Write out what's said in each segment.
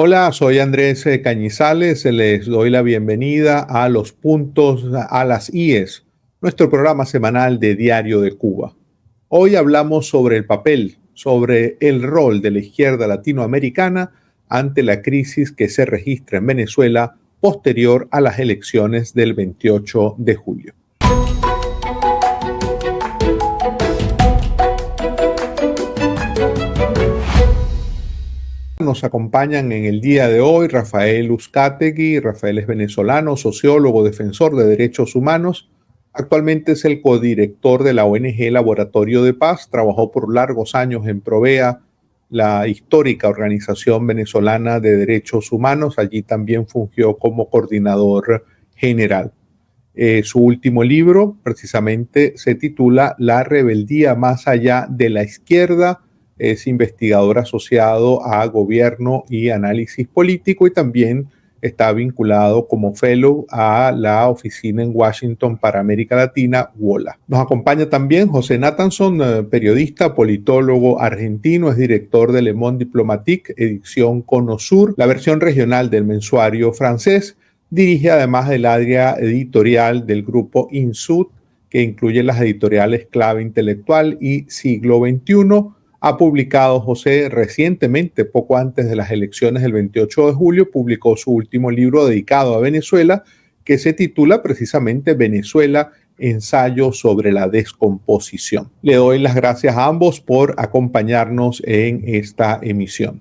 Hola, soy Andrés Cañizales. Les doy la bienvenida a Los Puntos a las IES, nuestro programa semanal de Diario de Cuba. Hoy hablamos sobre el papel, sobre el rol de la izquierda latinoamericana ante la crisis que se registra en Venezuela posterior a las elecciones del 28 de julio. Nos acompañan en el día de hoy Rafael Uzcategui. Rafael es venezolano, sociólogo, defensor de derechos humanos. Actualmente es el codirector de la ONG Laboratorio de Paz. Trabajó por largos años en Provea, la histórica organización venezolana de derechos humanos. Allí también fungió como coordinador general. Su último libro precisamente se titula La rebeldía más allá de la izquierda. Es investigador asociado a gobierno y análisis político y también está vinculado como fellow a la oficina en Washington para América Latina, WOLA. Nos acompaña también José Nathanson, periodista, politólogo argentino, es director de Le Monde Diplomatique, edición Cono Sur, la versión regional del mensuario francés. Dirige además el área editorial del grupo Insud, que incluye las editoriales Clave Intelectual y Siglo XXI. Ha publicado José recientemente, poco antes de las elecciones del 28 de julio, publicó su último libro dedicado a Venezuela, que se titula precisamente Venezuela, ensayo sobre la descomposición. Le doy las gracias a ambos por acompañarnos en esta emisión.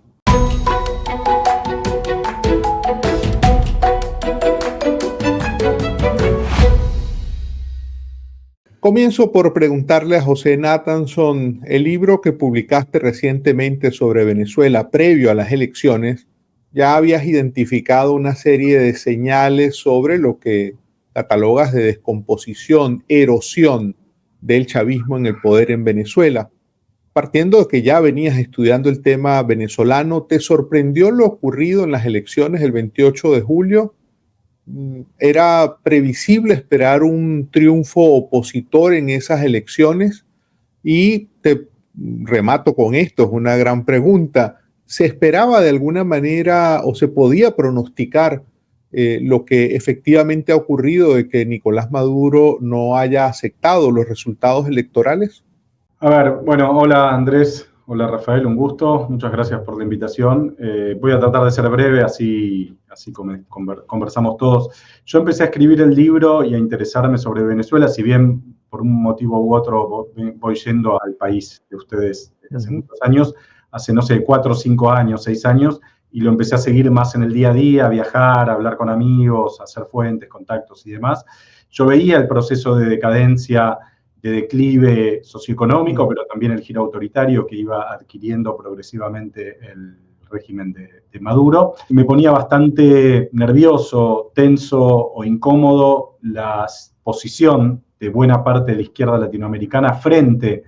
Comienzo por preguntarle a José Nathanson, el libro que publicaste recientemente sobre Venezuela previo a las elecciones, ya habías identificado una serie de señales sobre lo que catalogas de descomposición, erosión del chavismo en el poder en Venezuela. Partiendo de que ya venías estudiando el tema venezolano, ¿te sorprendió lo ocurrido en las elecciones del 28 de julio? ¿Era previsible esperar un triunfo opositor en esas elecciones? Y te remato con esto, es una gran pregunta. ¿Se esperaba de alguna manera o se podía pronosticar lo que efectivamente ha ocurrido de que Nicolás Maduro no haya aceptado los resultados electorales? A ver, bueno, hola Andrés, hola Rafael, un gusto, muchas gracias por la invitación. Voy a tratar de ser breve, así conversamos todos. Yo empecé a escribir el libro y a interesarme sobre Venezuela, si bien por un motivo u otro voy yendo al país de ustedes hace muchos años, hace no sé, 4, 5 años, 6 años, y lo empecé a seguir más en el día a día, a viajar, a hablar con amigos, a hacer fuentes, contactos y demás. Yo veía el proceso de decadencia, de declive socioeconómico, pero también el giro autoritario que iba adquiriendo progresivamente el régimen de Maduro. Me ponía bastante nervioso, tenso o incómodo la posición de buena parte de la izquierda latinoamericana frente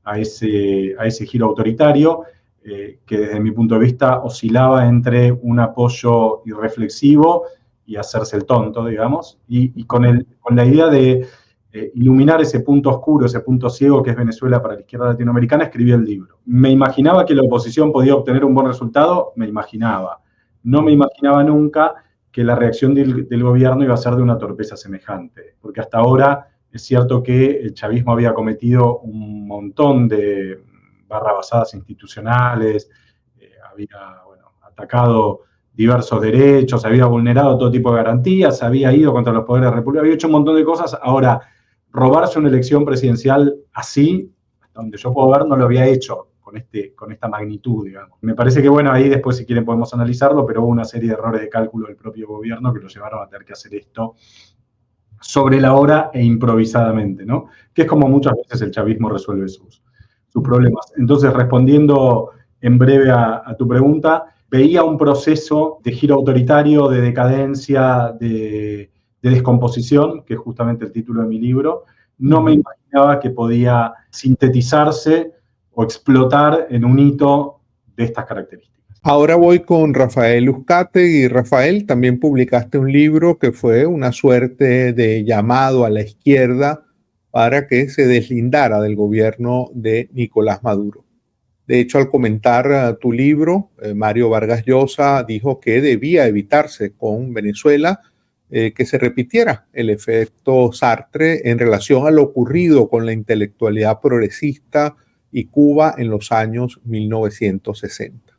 a ese giro autoritario, que desde mi punto de vista oscilaba entre un apoyo irreflexivo y hacerse el tonto, digamos, y con la idea de iluminar ese punto oscuro, ese punto ciego que es Venezuela para la izquierda latinoamericana, escribí el libro. ¿Me imaginaba que la oposición podía obtener un buen resultado? Me imaginaba. No me imaginaba nunca que la reacción del gobierno iba a ser de una torpeza semejante, porque hasta ahora es cierto que el chavismo había cometido un montón de barrabasadas institucionales, había atacado diversos derechos, había vulnerado todo tipo de garantías, había ido contra los poderes republicanos, había hecho un montón de cosas. Ahora, robarse una elección presidencial así, hasta donde yo puedo ver, no lo había hecho con esta magnitud, digamos. Me parece que, bueno, ahí después, si quieren, podemos analizarlo, pero hubo una serie de errores de cálculo del propio gobierno que lo llevaron a tener que hacer esto sobre la hora e improvisadamente, ¿no? Que es como muchas veces el chavismo resuelve sus problemas. Entonces, respondiendo en breve a tu pregunta, veía un proceso de giro autoritario, de decadencia, de descomposición, que es justamente el título de mi libro. No me imaginaba que podía sintetizarse o explotar en un hito de estas características. Ahora voy con Rafael Uzcategui. Rafael, también publicaste un libro que fue una suerte de llamado a la izquierda para que se deslindara del gobierno de Nicolás Maduro. De hecho, al comentar tu libro, Mario Vargas Llosa dijo que debía evitarse con Venezuela que se repitiera el efecto Sartre en relación a lo ocurrido con la intelectualidad progresista y Cuba en los años 1960.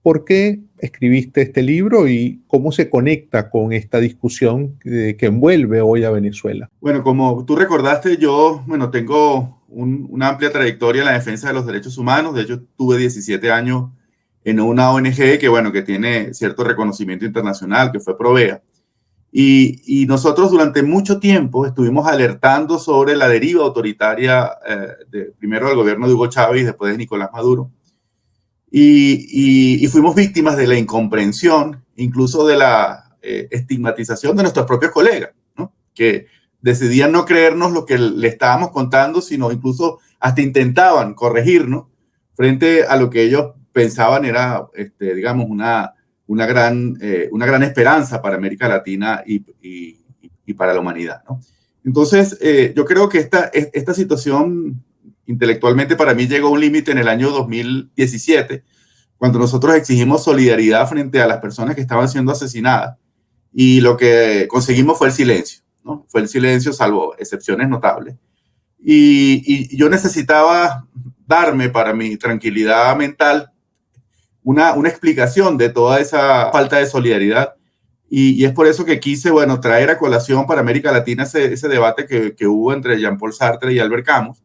¿Por qué escribiste este libro y cómo se conecta con esta discusión que envuelve hoy a Venezuela? Bueno, como tú recordaste, yo, tengo una amplia trayectoria en la defensa de los derechos humanos. De hecho, tuve 17 años en una ONG que tiene cierto reconocimiento internacional, que fue Provea. Y nosotros durante mucho tiempo estuvimos alertando sobre la deriva autoritaria, primero del gobierno de Hugo Chávez y después de Nicolás Maduro. Y fuimos víctimas de la incomprensión, incluso de la estigmatización de nuestros propios colegas, ¿no? Que decidían no creernos lo que le estábamos contando, sino incluso hasta intentaban corregirnos frente a lo que ellos pensaban era, digamos, una gran esperanza para América Latina y para la humanidad, ¿no? Entonces, yo creo que esta situación intelectualmente para mí llegó a un límite en el año 2017, cuando nosotros exigimos solidaridad frente a las personas que estaban siendo asesinadas, y lo que conseguimos fue el silencio, ¿no? Fue el silencio, salvo excepciones notables. Y yo necesitaba darme, para mi tranquilidad mental, una explicación de toda esa falta de solidaridad. Y es por eso que quise, traer a colación para América Latina ese debate que hubo entre Jean-Paul Sartre y Albert Camus,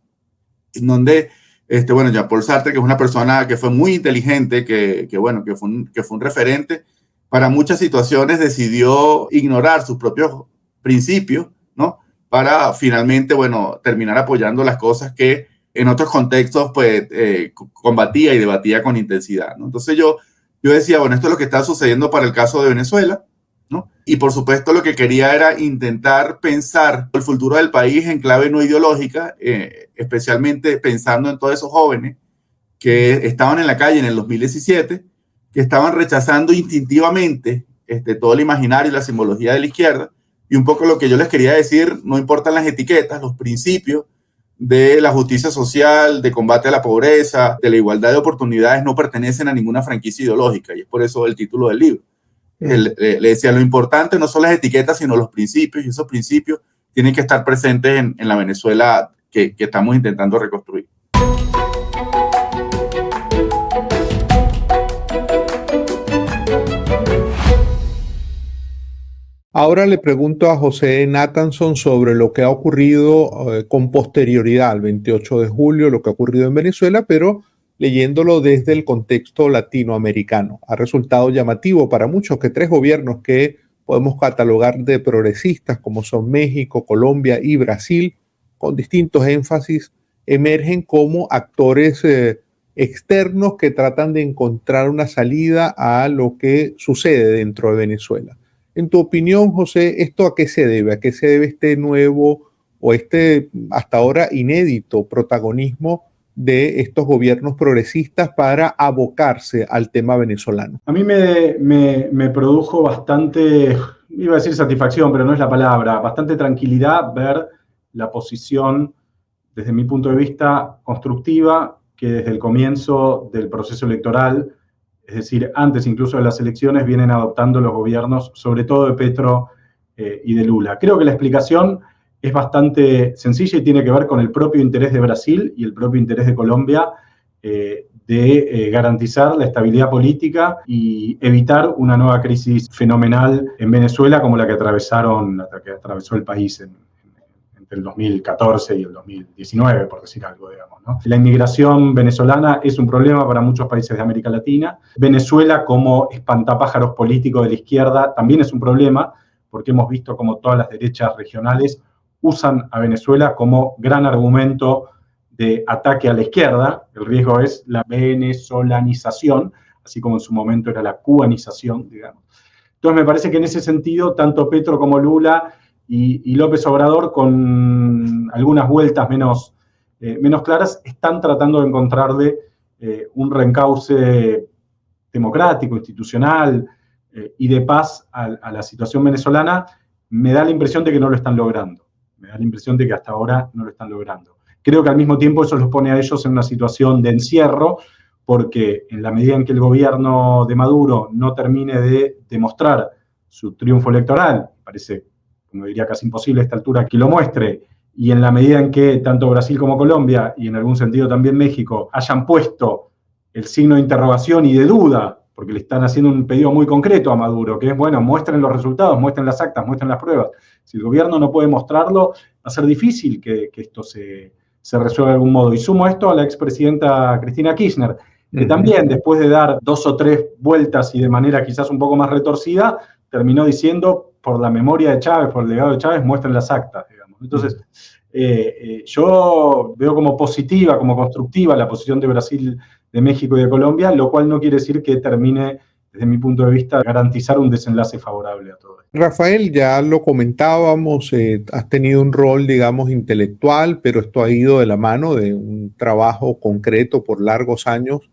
en donde, Jean-Paul Sartre, que es una persona que fue muy inteligente, que fue un referente, para muchas situaciones decidió ignorar sus propios principios, ¿no? Para finalmente, terminar apoyando las cosas que en otros contextos, combatía y debatía con intensidad, ¿no? Entonces yo decía, esto es lo que está sucediendo para el caso de Venezuela, ¿no? Y por supuesto lo que quería era intentar pensar el futuro del país en clave no ideológica, especialmente pensando en todos esos jóvenes que estaban en la calle en el 2017, que estaban rechazando instintivamente todo el imaginario y la simbología de la izquierda. Y un poco lo que yo les quería decir, no importan las etiquetas, los principios de la justicia social, de combate a la pobreza, de la igualdad de oportunidades, no pertenecen a ninguna franquicia ideológica, y es por eso el título del libro. Le decía, lo importante no son las etiquetas, sino los principios, y esos principios tienen que estar presentes en la Venezuela que estamos intentando reconstruir. Ahora le pregunto a José Nathanson sobre lo que ha ocurrido con posterioridad al 28 de julio, lo que ha ocurrido en Venezuela, pero leyéndolo desde el contexto latinoamericano. Ha resultado llamativo para muchos que tres gobiernos que podemos catalogar de progresistas, como son México, Colombia y Brasil, con distintos énfasis, emergen como actores externos que tratan de encontrar una salida a lo que sucede dentro de Venezuela. En tu opinión, José, ¿esto a qué se debe? ¿A qué se debe este nuevo o hasta ahora inédito protagonismo de estos gobiernos progresistas para abocarse al tema venezolano? A mí me produjo bastante, iba a decir satisfacción, pero no es la palabra, bastante tranquilidad ver la posición, desde mi punto de vista, constructiva, que desde el comienzo del proceso electoral, es decir, antes incluso de las elecciones, vienen adoptando los gobiernos, sobre todo de Petro y de Lula. Creo que la explicación es bastante sencilla y tiene que ver con el propio interés de Brasil y el propio interés de Colombia de garantizar la estabilidad política y evitar una nueva crisis fenomenal en Venezuela como la que atravesó el país entre el 2014 y el 2019, por decir algo, digamos, ¿no? La inmigración venezolana es un problema para muchos países de América Latina. Venezuela, como espantapájaros políticos de la izquierda, también es un problema, porque hemos visto como todas las derechas regionales usan a Venezuela como gran argumento de ataque a la izquierda. El riesgo es la venezolanización, así como en su momento era la cubanización, digamos. Entonces me parece que en ese sentido, tanto Petro como Lula y López Obrador, con algunas vueltas menos claras, están tratando de encontrarle un reencauce democrático, institucional y de paz a la situación venezolana. Me da la impresión de que no lo están logrando. Me da la impresión de que hasta ahora no lo están logrando. Creo que al mismo tiempo eso los pone a ellos en una situación de encierro, porque en la medida en que el gobierno de Maduro no termine de demostrar su triunfo electoral, parece, como diría, casi imposible a esta altura que lo muestre, y en la medida en que tanto Brasil como Colombia, y en algún sentido también México, hayan puesto el signo de interrogación y de duda, porque le están haciendo un pedido muy concreto a Maduro, que es, bueno, muestren los resultados, muestren las actas, muestren las pruebas. Si el gobierno no puede mostrarlo, va a ser difícil que esto se resuelva de algún modo. Y sumo esto a la expresidenta Cristina Kirchner, que también, después de dar 2 o 3 vueltas y de manera quizás un poco más retorcida, terminó diciendo, por la memoria de Chávez, por el legado de Chávez, muestren las actas, digamos. Entonces, yo veo como positiva, como constructiva la posición de Brasil, de México y de Colombia, lo cual no quiere decir que termine, desde mi punto de vista, garantizar un desenlace favorable a todo esto. Rafael, ya lo comentábamos, has tenido un rol, digamos, intelectual, pero esto ha ido de la mano de un trabajo concreto por largos años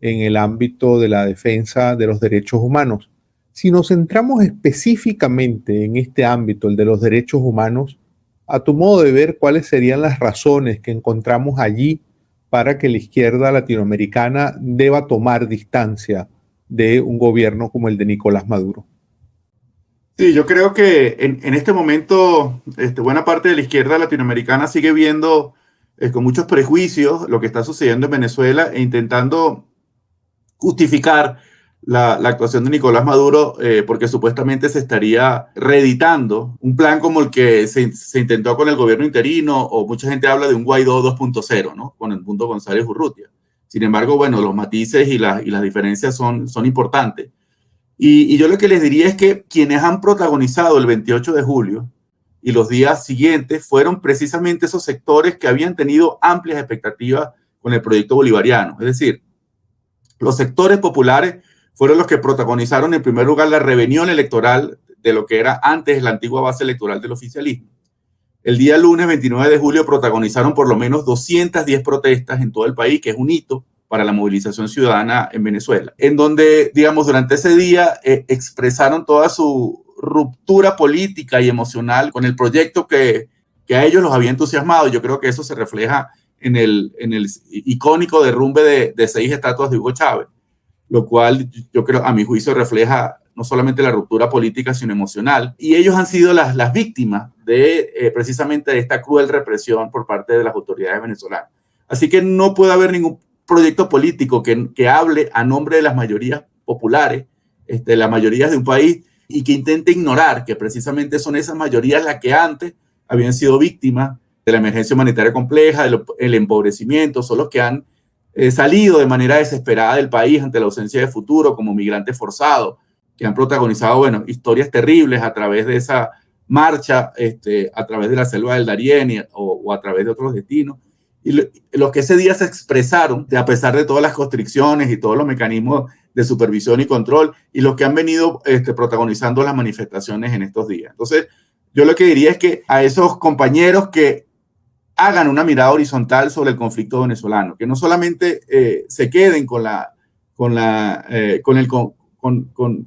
en el ámbito de la defensa de los derechos humanos. Si nos centramos específicamente en este ámbito, el de los derechos humanos, a tu modo de ver, ¿cuáles serían las razones que encontramos allí para que la izquierda latinoamericana deba tomar distancia de un gobierno como el de Nicolás Maduro? Sí, yo creo que en este momento buena parte de la izquierda latinoamericana sigue viendo con muchos prejuicios lo que está sucediendo en Venezuela e intentando justificar la actuación de Nicolás Maduro porque supuestamente se estaría reeditando un plan como el que se intentó con el gobierno interino, o mucha gente habla de un Guaidó 2.0, ¿no? Con el punto González Urrutia. Sin embargo, bueno, los matices y las diferencias son importantes. Y yo lo que les diría es que quienes han protagonizado el 28 de julio y los días siguientes fueron precisamente esos sectores que habían tenido amplias expectativas con el proyecto bolivariano. Es decir, los sectores populares fueron los que protagonizaron en primer lugar la rebelión electoral de lo que era antes la antigua base electoral del oficialismo. El día lunes 29 de julio protagonizaron por lo menos 210 protestas en todo el país, que es un hito para la movilización ciudadana en Venezuela, en donde, digamos, durante ese día expresaron toda su ruptura política y emocional con el proyecto que a ellos los había entusiasmado. Yo creo que eso se refleja en el icónico derrumbe de 6 estatuas de Hugo Chávez, lo cual yo creo, a mi juicio, refleja no solamente la ruptura política, sino emocional. Y ellos han sido las víctimas de precisamente de esta cruel represión por parte de las autoridades venezolanas. Así que no puede haber ningún proyecto político que hable a nombre de las mayorías populares, las mayorías de un país, y que intente ignorar que precisamente son esas mayorías las que antes habían sido víctimas de la emergencia humanitaria compleja, del empobrecimiento, son los que han salido de manera desesperada del país ante la ausencia de futuro como migrantes forzados, que han protagonizado, bueno, historias terribles a través de esa marcha, a través de la selva del Darién o a través de otros destinos. Y los que ese día se expresaron, a pesar de todas las constricciones y todos los mecanismos de supervisión y control, y los que han venido protagonizando las manifestaciones en estos días. Entonces, yo lo que diría es que a esos compañeros que hagan una mirada horizontal sobre el conflicto venezolano, que no solamente se queden con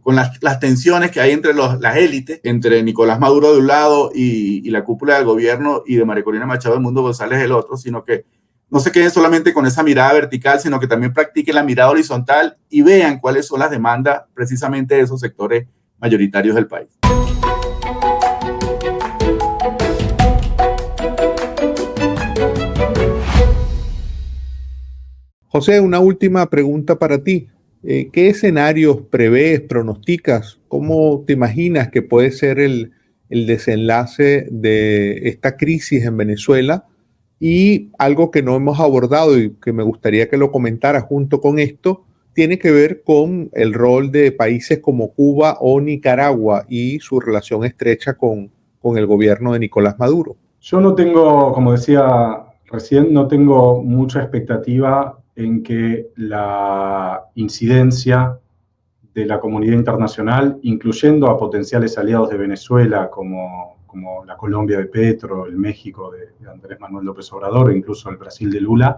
las tensiones que hay entre las élites, entre Nicolás Maduro de un lado y la cúpula del gobierno, y de María Corina Machado del Mundo González del otro, sino que no se queden solamente con esa mirada vertical, sino que también practiquen la mirada horizontal y vean cuáles son las demandas precisamente de esos sectores mayoritarios del país. José, una última pregunta para ti. ¿Qué escenarios prevés, pronosticas? ¿Cómo te imaginas que puede ser el desenlace de esta crisis en Venezuela? Y algo que no hemos abordado y que me gustaría que lo comentara junto con esto, tiene que ver con el rol de países como Cuba o Nicaragua y su relación estrecha con el gobierno de Nicolás Maduro. Yo no tengo, como decía recién, no tengo mucha expectativa en que la incidencia de la comunidad internacional, incluyendo a potenciales aliados de Venezuela como la Colombia de Petro, el México de Andrés Manuel López Obrador, e incluso el Brasil de Lula,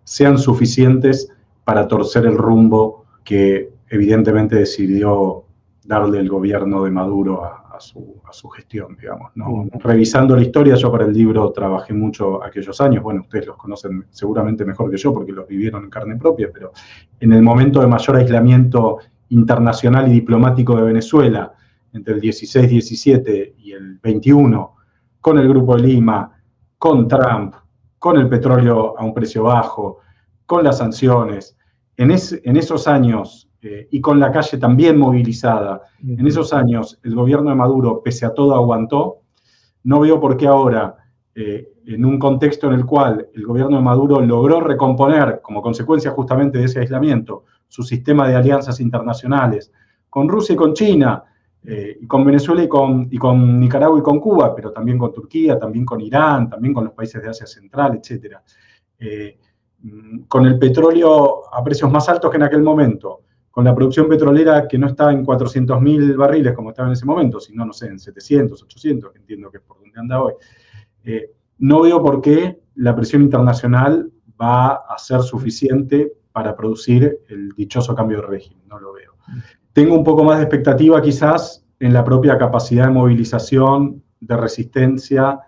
sean suficientes para torcer el rumbo que evidentemente decidió darle el gobierno de Maduro a su gestión, digamos, ¿no? Revisando la historia, yo para el libro trabajé mucho aquellos años, bueno, ustedes los conocen seguramente mejor que yo porque los vivieron en carne propia, pero en el momento de mayor aislamiento internacional y diplomático de Venezuela, entre el 16-17 y el 21, con el Grupo de Lima, con Trump, con el petróleo a un precio bajo, con las sanciones, en esos años, y con la calle también movilizada, en esos años el gobierno de Maduro, pese a todo, aguantó. No veo por qué ahora, en un contexto en el cual el gobierno de Maduro logró recomponer, como consecuencia justamente de ese aislamiento, su sistema de alianzas internacionales con Rusia y con China, y con Venezuela y con Nicaragua y con Cuba, pero también con Turquía, también con Irán, también con los países de Asia Central, etc. Con el petróleo a precios más altos que en aquel momento, con la producción petrolera que no está en 400.000 barriles como estaba en ese momento, sino, no sé, en 700, 800, que entiendo que es por donde anda hoy, no veo por qué la presión internacional va a ser suficiente para producir el dichoso cambio de régimen, no lo veo. Tengo un poco más de expectativa quizás en la propia capacidad de movilización, de resistencia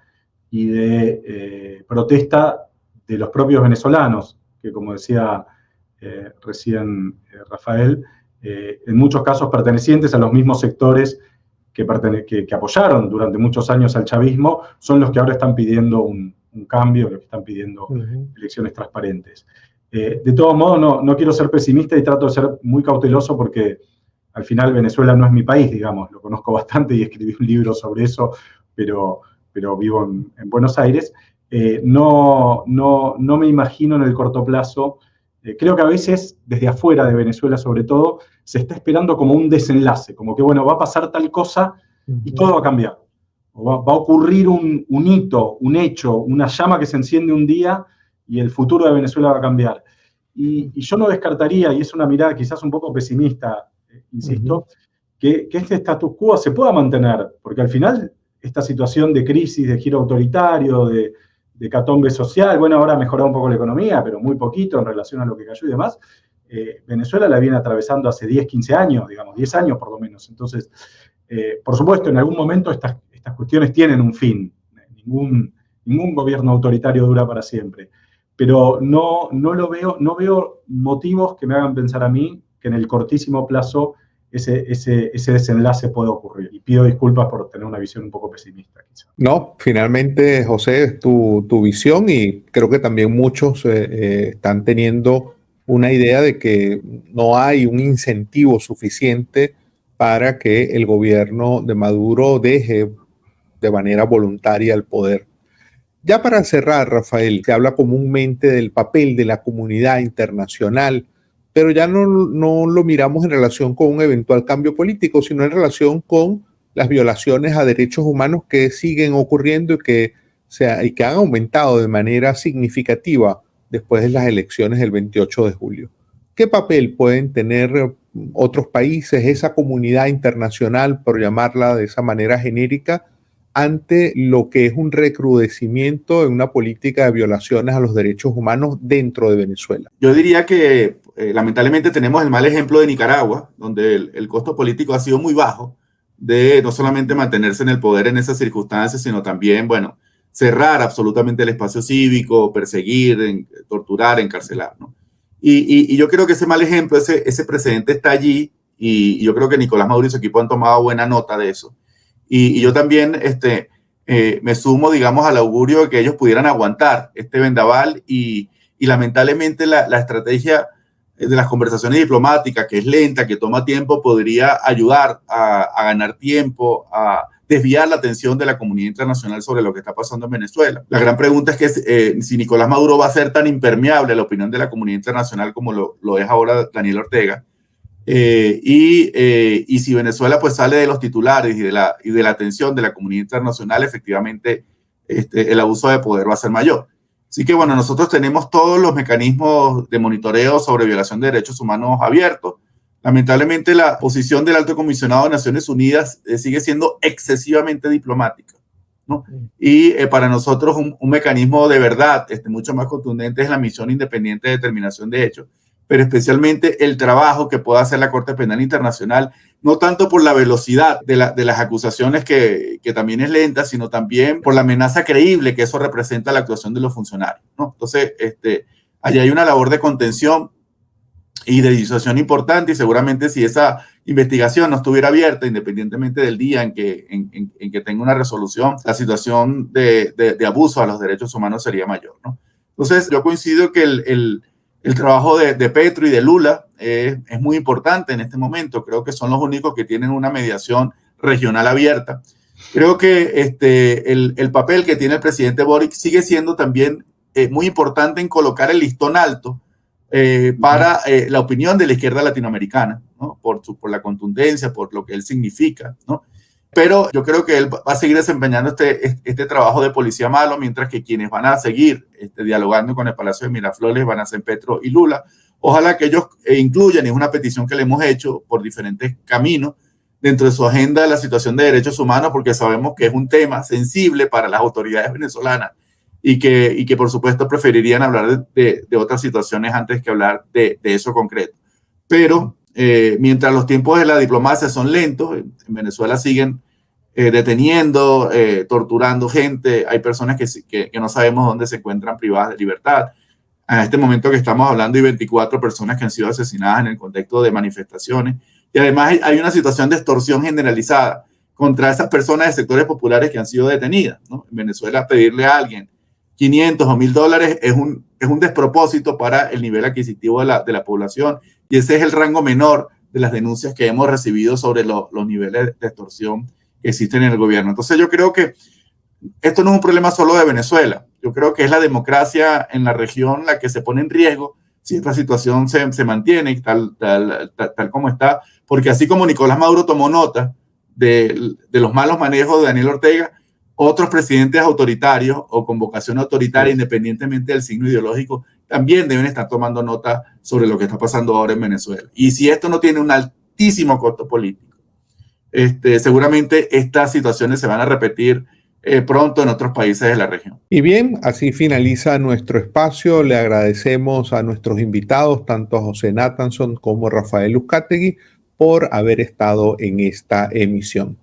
y de protesta de los propios venezolanos, que como decía recién Rafael, en muchos casos pertenecientes a los mismos sectores que apoyaron durante muchos años al chavismo, son los que ahora están pidiendo un cambio, los que están pidiendo elecciones transparentes. De todos modos, no quiero ser pesimista y trato de ser muy cauteloso porque al final Venezuela no es mi país, digamos, lo conozco bastante y escribí un libro sobre eso, pero vivo en Buenos Aires. No me imagino en el corto plazo. Creo que a veces, desde afuera de Venezuela sobre todo, se está esperando como un desenlace, como que, bueno, va a pasar tal cosa y todo va a cambiar. O va a ocurrir un hito, un hecho, una llama que se enciende un día y el futuro de Venezuela va a cambiar. Y yo no descartaría, y es una mirada quizás un poco pesimista, insisto, que este status quo se pueda mantener, porque al final esta situación de crisis, de giro autoritario, de hecatombe social, bueno, ahora ha mejorado un poco la economía, pero muy poquito en relación a lo que cayó y demás. Venezuela la viene atravesando hace 10, 15 años, digamos, 10 años por lo menos. Entonces, por supuesto, en algún momento estas cuestiones tienen un fin. Ningún gobierno autoritario dura para siempre. Pero no veo motivos que me hagan pensar a mí que en el cortísimo plazo ese desenlace puede ocurrir. Y pido disculpas por tener una visión un poco pesimista, quizá. No, finalmente, José, es tu visión y creo que también muchos están teniendo una idea de que no hay un incentivo suficiente para que el gobierno de Maduro deje de manera voluntaria el poder. Ya para cerrar, Rafael, se habla comúnmente del papel de la comunidad internacional, pero ya no lo miramos en relación con un eventual cambio político, sino en relación con las violaciones a derechos humanos que siguen ocurriendo y que han aumentado de manera significativa después de las elecciones del 28 de julio. ¿Qué papel pueden tener otros países, esa comunidad internacional, por llamarla de esa manera genérica, ante lo que es un recrudecimiento en una política de violaciones a los derechos humanos dentro de Venezuela? Yo diría que lamentablemente tenemos el mal ejemplo de Nicaragua, donde el costo político ha sido muy bajo de no solamente mantenerse en el poder en esas circunstancias, sino también, bueno, cerrar absolutamente el espacio cívico, perseguir, torturar, encarcelar, ¿no? Y yo creo que ese mal ejemplo, ese precedente está allí, y yo creo que Nicolás Maduro y su equipo han tomado buena nota de eso. Y yo también me sumo, digamos, al augurio de que ellos pudieran aguantar este vendaval y lamentablemente la estrategia de las conversaciones diplomáticas, que es lenta, que toma tiempo, podría ayudar a ganar tiempo, a desviar la atención de la comunidad internacional sobre lo que está pasando en Venezuela. La gran pregunta es que si Nicolás Maduro va a ser tan impermeable a la opinión de la comunidad internacional como lo es ahora Daniel Ortega, y si Venezuela pues sale de los titulares y de la atención de la comunidad internacional, efectivamente el abuso de poder va a ser mayor. Así que bueno, nosotros tenemos todos los mecanismos de monitoreo sobre violación de derechos humanos abiertos. Lamentablemente la posición del Alto Comisionado de Naciones Unidas sigue siendo excesivamente diplomática, ¿no? Y para nosotros un mecanismo de verdad mucho más contundente es la misión independiente de determinación de hechos, pero especialmente el trabajo que pueda hacer la Corte Penal Internacional no tanto por la velocidad de las acusaciones, que también es lenta, sino también por la amenaza creíble que eso representa la actuación de los funcionarios, ¿no? Entonces, allí hay una labor de contención y de disuasión importante, y seguramente si esa investigación no estuviera abierta, independientemente del día en que tenga una resolución, la situación de abuso a los derechos humanos sería mayor, ¿no? Entonces, yo coincido que el trabajo de Petro y de Lula es muy importante en este momento. Creo que son los únicos que tienen una mediación regional abierta. Creo que el papel que tiene el presidente Boric sigue siendo también muy importante en colocar el listón alto para la opinión de la izquierda latinoamericana, ¿no? Por la contundencia, por lo que él significa, ¿no? Pero yo creo que él va a seguir desempeñando este trabajo de policía malo, mientras que quienes van a seguir dialogando con el Palacio de Miraflores van a ser Petro y Lula. Ojalá que ellos incluyan, y es una petición que le hemos hecho por diferentes caminos, dentro de su agenda la situación de derechos humanos, porque sabemos que es un tema sensible para las autoridades venezolanas y que por supuesto preferirían hablar de otras situaciones antes que hablar de eso concreto. Pero mientras los tiempos de la diplomacia son lentos, en Venezuela siguen deteniendo, torturando gente. Hay personas que no sabemos dónde se encuentran privadas de libertad. En este momento que estamos hablando hay 24 personas que han sido asesinadas en el contexto de manifestaciones. Y además hay una situación de extorsión generalizada contra esas personas de sectores populares que han sido detenidas, ¿no? En Venezuela, pedirle a alguien 500 o $1,000 es un despropósito para el nivel adquisitivo de la población, y ese es el rango menor de las denuncias que hemos recibido sobre los niveles de extorsión que existen en el gobierno. Entonces yo creo que esto no es un problema solo de Venezuela. Yo creo que es la democracia en la región la que se pone en riesgo si esta situación se mantiene tal como está, porque así como Nicolás Maduro tomó nota de los malos manejos de Daniel Ortega, otros presidentes autoritarios o con vocación autoritaria, independientemente del signo ideológico, también deben estar tomando nota sobre lo que está pasando ahora en Venezuela. Y si esto no tiene un altísimo costo político, seguramente estas situaciones se van a repetir pronto en otros países de la región. Y bien, así finaliza nuestro espacio. Le agradecemos a nuestros invitados, tanto a José Nathanson como a Rafael Uzcategui, por haber estado en esta emisión.